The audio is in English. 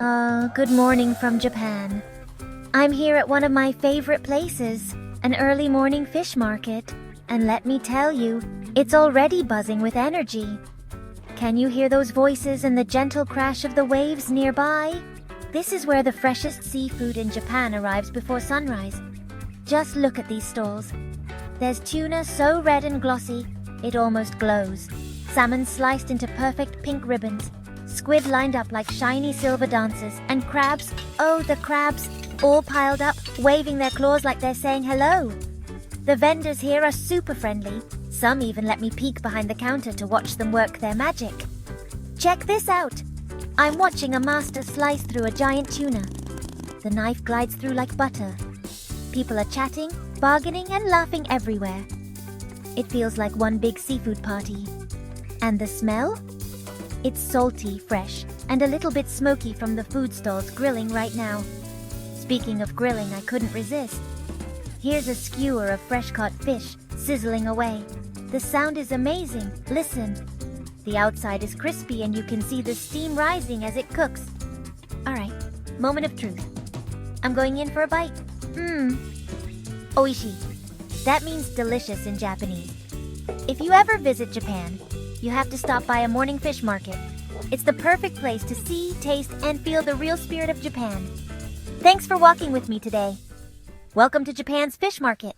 Good morning from Japan. I'm here at one of my favorite places, an early morning fish market. And let me tell you, it's already buzzing with energy. Can you hear those voices and the gentle crash of the waves nearby? This is where the freshest seafood in Japan arrives before sunrise. Just look at these stalls. There's tuna so red and glossy, it almost glows. Salmon sliced into perfect pink ribbons. Squid lined up like shiny silver dancers. And crabs, oh the crabs, all piled up, waving their claws like they're saying hello. The vendors here are super friendly. Some even let me peek behind the counter to watch them work their magic. Check this out. I'm watching a master slice through a giant tuna. The knife glides through like butter. People are chatting, bargaining, and laughing everywhere. It feels like one big seafood party. And the smell? It's salty, fresh, and a little bit smoky from the food stalls grilling right now. Speaking of grilling, I couldn't resist. Here's a skewer of fresh-caught fish, sizzling away. The sound is amazing. Listen. The outside is crispy and you can see the steam rising as it cooks. Alright, moment of truth. I'm going in for a bite. Oishi. That means delicious in Japanese. If you ever visit Japan, you have to stop by a morning fish market. It's the perfect place to see, taste, and feel the real spirit of Japan. Thanks for walking with me today. Welcome to Japan's fish market.